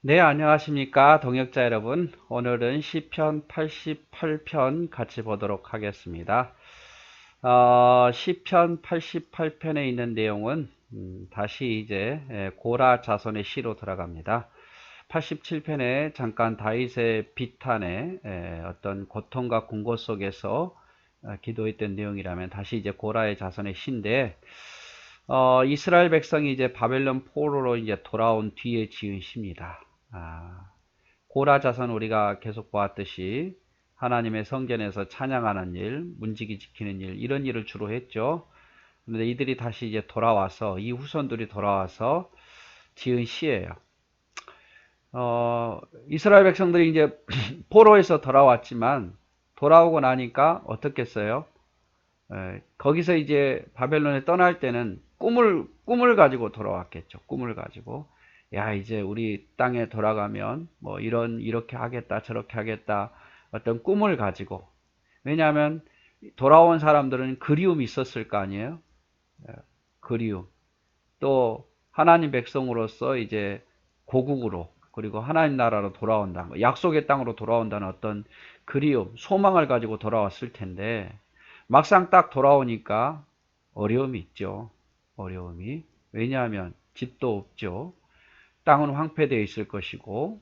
네, 안녕하십니까, 동역자 여러분. 오늘은 시편 88편 같이 보도록 하겠습니다. 시편 88편에 있는 내용은 다시 이제 고라 자손의 시로 들어갑니다. 87편에 잠깐 다윗의 비탄의 어떤 고통과 궁고 속에서 기도했던 내용이라면 다시 이제 고라의 자손의 시인데, 이스라엘 백성이 이제 바벨론 포로로 이제 돌아온 뒤에 지은 시입니다. 고라 자손 우리가 계속 보았듯이 하나님의 성전에서 찬양하는 일, 문지기 지키는 일, 이런 일을 주로 했죠. 그런데 이들이 다시 이제 돌아와서, 이 후손들이 돌아와서 지은 시예요. 이스라엘 백성들이 이제 포로에서 돌아왔지만, 돌아오고 나니까 어떻겠어요? 거기서 이제 바벨론에 떠날 때는 꿈을 가지고 돌아왔겠죠. 꿈을 가지고. 야, 이제 우리 땅에 돌아가면 뭐 이렇게 하겠다, 저렇게 하겠다. 어떤 꿈을 가지고. 왜냐하면 돌아온 사람들은 그리움이 있었을 거 아니에요? 그리움. 또 하나님 백성으로서 이제 고국으로, 그리고 하나님 나라로 돌아온다. 약속의 땅으로 돌아온다는 어떤 그리움, 소망을 가지고 돌아왔을 텐데, 막상 딱 돌아오니까 어려움이 있죠. 어려움이. 왜냐하면 집도 없죠. 땅은 황폐되어 있을 것이고,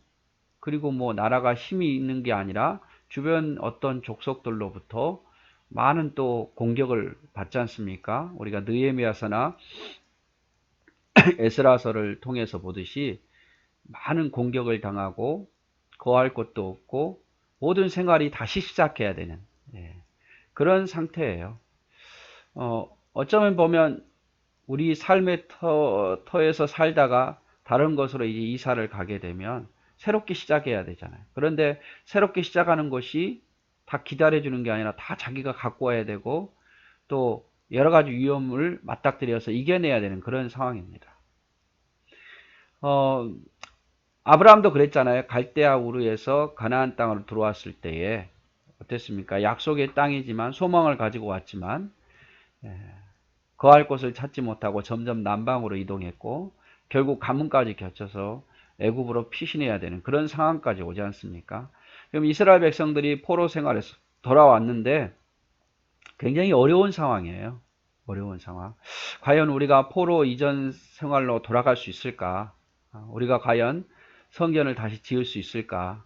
그리고 뭐 나라가 힘이 있는 게 아니라 주변 어떤 족속들로부터 많은 또 공격을 받지 않습니까? 우리가 느헤미야서나 에스라서를 통해서 보듯이 많은 공격을 당하고 거할 곳도 없고 모든 생활이 다시 시작해야 되는, 그런 상태예요. 어쩌면 보면 우리 삶의 터에서 살다가 다른 곳으로 이제 이사를 가게 되면 새롭게 시작해야 되잖아요. 그런데 새롭게 시작하는 것이 다 기다려주는 게 아니라 다 자기가 갖고 와야 되고, 또 여러 가지 위험을 맞닥뜨려서 이겨내야 되는 그런 상황입니다. 어, 아브라함도 그랬잖아요. 갈대아 우르에서 가나안 땅으로 들어왔을 때에 어땠습니까? 약속의 땅이지만 소망을 가지고 왔지만 거할 곳을 찾지 못하고 점점 남방으로 이동했고, 결국 가문까지 겹쳐서 애굽으로 피신해야 되는 그런 상황까지 오지 않습니까? 그럼 이스라엘 백성들이 포로 생활에서 돌아왔는데 굉장히 어려운 상황이에요. 어려운 상황. 과연 우리가 포로 이전 생활로 돌아갈 수 있을까? 우리가 과연 성전을 다시 지을 수 있을까?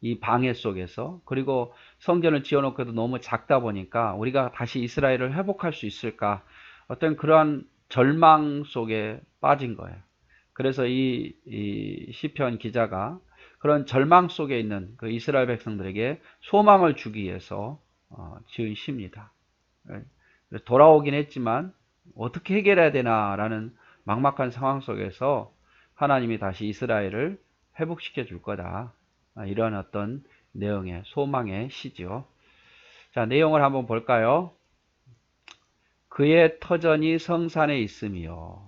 이 방해 속에서. 그리고 성전을 지어놓고도 너무 작다 보니까 우리가 다시 이스라엘을 회복할 수 있을까? 어떤 그러한 절망 속에 빠진 거예요. 그래서 이 시편 기자가 그런 절망 속에 있는 그 이스라엘 백성들에게 소망을 주기 위해서 지은 시입니다. 돌아오긴 했지만 어떻게 해결해야 되나라는 막막한 상황 속에서 하나님이 다시 이스라엘을 회복시켜 줄 거다. 이런 어떤 내용의 소망의 시죠. 자, 내용을 한번 볼까요? 그의 터전이 성산에 있으며,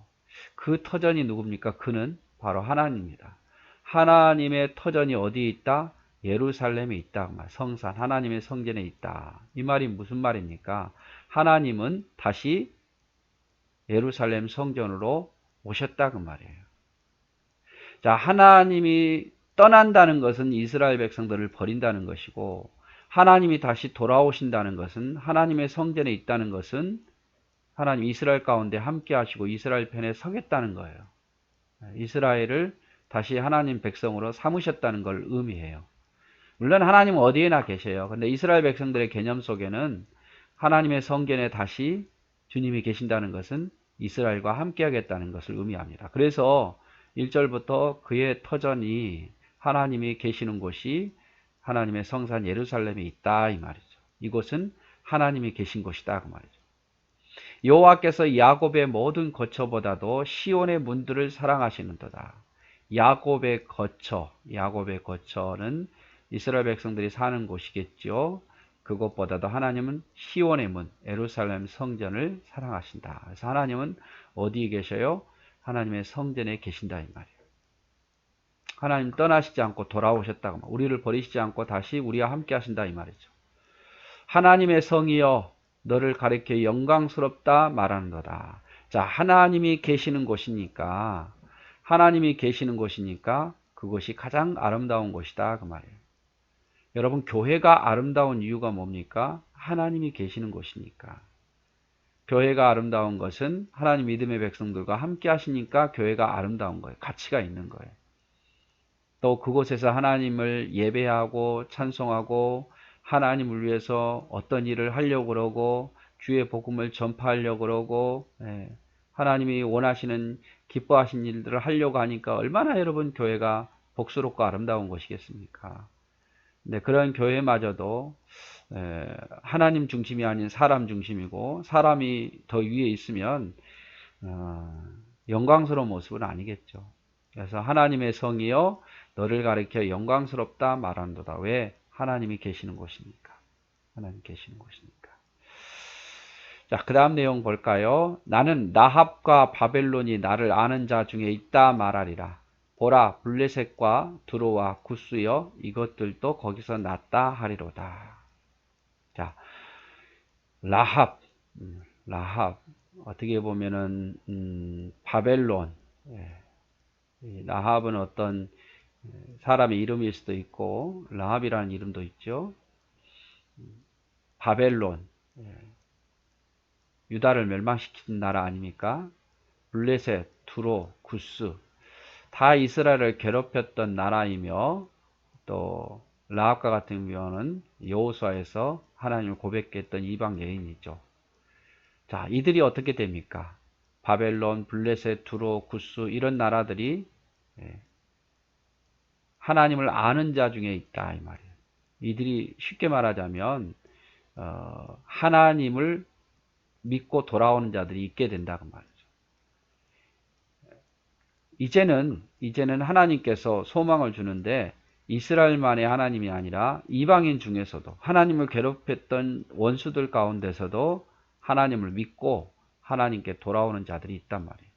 그 터전이 누굽니까? 그는 바로 하나님입니다. 하나님의 터전이 어디에 있다? 예루살렘에 있다. 성산, 하나님의 성전에 있다. 이 말이 무슨 말입니까? 하나님은 다시 예루살렘 성전으로 오셨다 그 말이에요. 자, 하나님이 떠난다는 것은 이스라엘 백성들을 버린다는 것이고, 하나님이 다시 돌아오신다는 것은, 하나님의 성전에 있다는 것은 하나님 이스라엘 가운데 함께 하시고 이스라엘 편에 서겠다는 거예요. 이스라엘을 다시 하나님 백성으로 삼으셨다는 걸 의미해요. 물론 하나님은 어디에나 계셔요. 근데 이스라엘 백성들의 개념 속에는 하나님의 성전에 다시 주님이 계신다는 것은 이스라엘과 함께 하겠다는 것을 의미합니다. 그래서 1절부터 그의 터전이 하나님이 계시는 곳이 하나님의 성산 예루살렘에 있다 이 말이죠. 이곳은 하나님이 계신 곳이다 그 말이죠. 여호와께서 야곱의 모든 거처보다도 시온의 문들을 사랑하시는도다. 야곱의 거처는 이스라엘 백성들이 사는 곳이겠죠. 그것보다도 하나님은 시온의 문, 예루살렘 성전을 사랑하신다. 그래서 하나님은 어디에 계셔요? 하나님의 성전에 계신다 이 말이에요. 하나님 떠나시지 않고 돌아오셨다고, 우리를 버리시지 않고 다시 우리와 함께 하신다 이 말이죠. 하나님의 성이여 너를 가리켜 영광스럽다 말하는 거다. 자, 하나님이 계시는 곳이니까 그것이 가장 아름다운 곳이다 그 말이에요. 여러분, 교회가 아름다운 이유가 뭡니까? 하나님이 계시는 곳이니까. 교회가 아름다운 것은 하나님 믿음의 백성들과 함께 하시니까 교회가 아름다운 거예요. 가치가 있는 거예요. 또 그곳에서 하나님을 예배하고 찬송하고 하나님을 위해서 어떤 일을 하려고 그러고 주의 복음을 전파하려고 그러고 하나님이 원하시는 기뻐하신 일들을 하려고 하니까 얼마나 여러분 교회가 복스럽고 아름다운 곳이겠습니까? 네, 그런 교회마저도 하나님 중심이 아닌 사람 중심이고 사람이 더 위에 있으면 영광스러운 모습은 아니겠죠. 그래서 하나님의 성이여 너를 가리켜 영광스럽다 말한도다. 왜? 하나님이 계시는 곳이니까. 하나님 계시는 곳이니까. 자, 그 다음 내용 볼까요? 나는 라합과 바벨론이 나를 아는 자 중에 있다 말하리라. 보라, 블레셋과 두로와 구스여 이것들도 거기서 났다 하리로다. 자, 라합 어떻게 보면은 바벨론. 라합은 어떤 사람의 이름일 수도 있고 라합이라는 이름도 있죠. 바벨론, 유다를 멸망시킨 나라 아닙니까? 블레셋, 두로, 구스 다 이스라엘을 괴롭혔던 나라이며 또 라합과 같은 경우는 여호수아에서 하나님을 고백했던 이방 여인이죠. 자, 이들이 어떻게 됩니까? 바벨론, 블레셋, 두로, 구스 이런 나라들이 하나님을 아는 자 중에 있다 이 말이에요. 이들이 쉽게 말하자면 하나님을 믿고 돌아오는 자들이 있게 된다고 말이죠. 이제는 하나님께서 소망을 주는데 이스라엘만의 하나님이 아니라 이방인 중에서도 하나님을 괴롭혔던 원수들 가운데서도 하나님을 믿고 하나님께 돌아오는 자들이 있단 말이에요.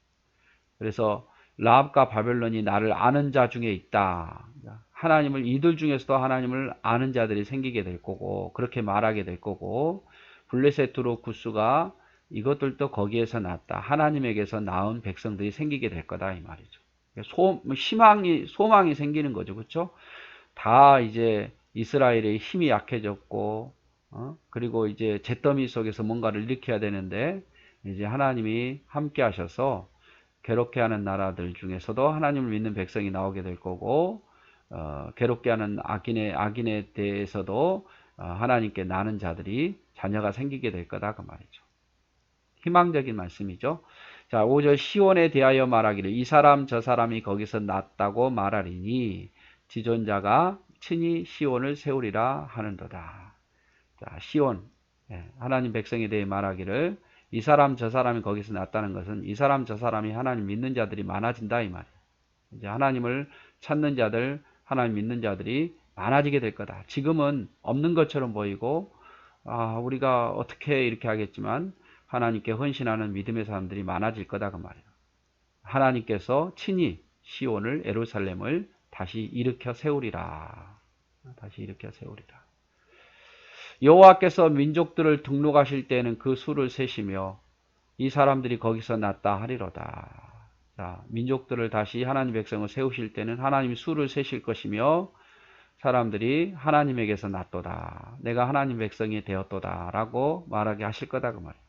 그래서 라합과 바벨론이 나를 아는 자 중에 있다. 하나님을 이들 중에서도 하나님을 아는 자들이 생기게 될 거고 그렇게 말하게 될 거고 블레셋으로 구스가 이것들도 거기에서 났다. 하나님에게서 낳은 백성들이 생기게 될 거다 이 말이죠. 소망이 생기는 거죠. 그렇죠? 다 이제 이스라엘의 힘이 약해졌고 그리고 이제 잿더미 속에서 뭔가를 일으켜야 되는데 이제 하나님이 함께 하셔서 괴롭게 하는 나라들 중에서도 하나님을 믿는 백성이 나오게 될 거고 괴롭게 하는 악인에 대해서도 하나님께 나는 자들이 자녀가 생기게 될 거다 그 말이죠. 희망적인 말씀이죠. 자, 5절 시온에 대하여 말하기를 이 사람 저 사람이 거기서 났다고 말하리니 지존자가 친히 시온을 세우리라 하는도다. 자, 시온 하나님 백성에 대해 말하기를 이 사람 저 사람이 거기서 났다는 것은 이 사람 저 사람이 하나님 믿는 자들이 많아진다 이 말이에요. 이제 하나님을 찾는 자들, 하나님 믿는 자들이 많아지게 될 거다. 지금은 없는 것처럼 보이고 우리가 어떻게 이렇게 하겠지만 하나님께 헌신하는 믿음의 사람들이 많아질 거다 그 말이에요. 하나님께서 친히 시온을 예루살렘을 다시 일으켜 세우리라. 다시 일으켜 세우리라. 여호와께서 민족들을 등록하실 때에는 그 수를 세시며 이 사람들이 거기서 났다 하리로다. 자, 민족들을 다시 하나님 백성을 세우실 때는 하나님이 수를 세실 것이며 사람들이 하나님에게서 났도다. 내가 하나님 백성이 되었도다 라고 말하게 하실 거다 그 말이에요.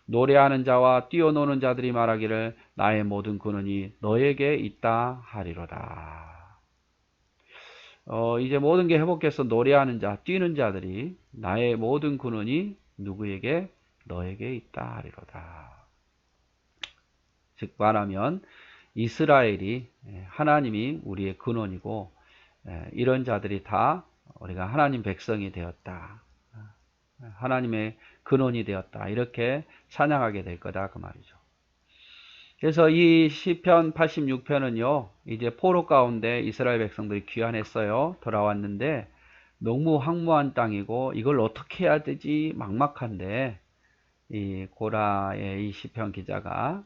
노래하는 자와 뛰어노는 자들이 말하기를 나의 모든 근원이 너에게 있다 하리로다. 이제 모든 게 회복해서 노래하는 자, 뛰는 자들이 나의 모든 근원이 누구에게? 너에게 있다 하리로다. 즉 말하면 이스라엘이 하나님이 우리의 근원이고 이런 자들이 다 우리가 하나님 백성이 되었다. 하나님의 근원이 되었다. 이렇게 찬양하게 될 거다 그 말이죠. 그래서 이 시편 86편은요. 이제 포로 가운데 이스라엘 백성들이 귀환했어요. 돌아왔는데 너무 황무한 땅이고 이걸 어떻게 해야 되지 막막한데 이 고라의 이 시편 기자가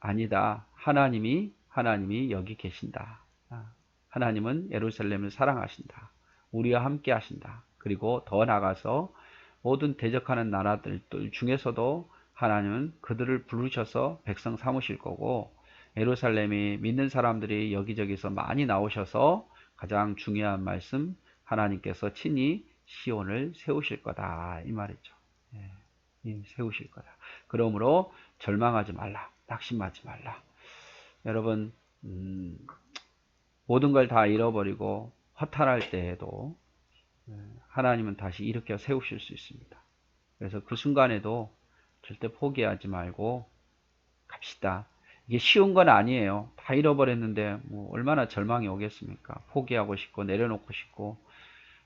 아니다. 하나님이 여기 계신다. 하나님은 예루살렘을 사랑하신다. 우리와 함께 하신다. 그리고 더 나아가서 모든 대적하는 나라들 중에서도 하나님은 그들을 부르셔서 백성 삼으실 거고 예루살렘이 믿는 사람들이 여기저기서 많이 나오셔서 가장 중요한 말씀, 하나님께서 친히 시온을 세우실 거다 이 말이죠. 세우실 거다. 그러므로 절망하지 말라, 낙심하지 말라. 여러분, 모든 걸 다 잃어버리고 허탈할 때에도 하나님은 다시 일으켜 세우실 수 있습니다. 그래서 그 순간에도 절대 포기하지 말고 갑시다. 이게 쉬운 건 아니에요. 다 잃어버렸는데 뭐 얼마나 절망이 오겠습니까? 포기하고 싶고 내려놓고 싶고.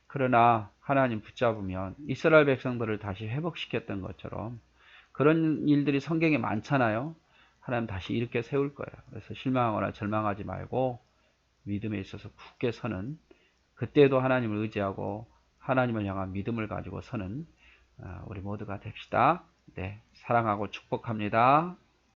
그러나 하나님 붙잡으면 이스라엘 백성들을 다시 회복시켰던 것처럼 그런 일들이 성경에 많잖아요. 하나님 다시 일으켜 세울 거예요. 그래서 실망하거나 절망하지 말고 믿음에 있어서 굳게 서는, 그때도 하나님을 의지하고 하나님을 향한 믿음을 가지고 서는 우리 모두가 됩시다. 네, 사랑하고 축복합니다.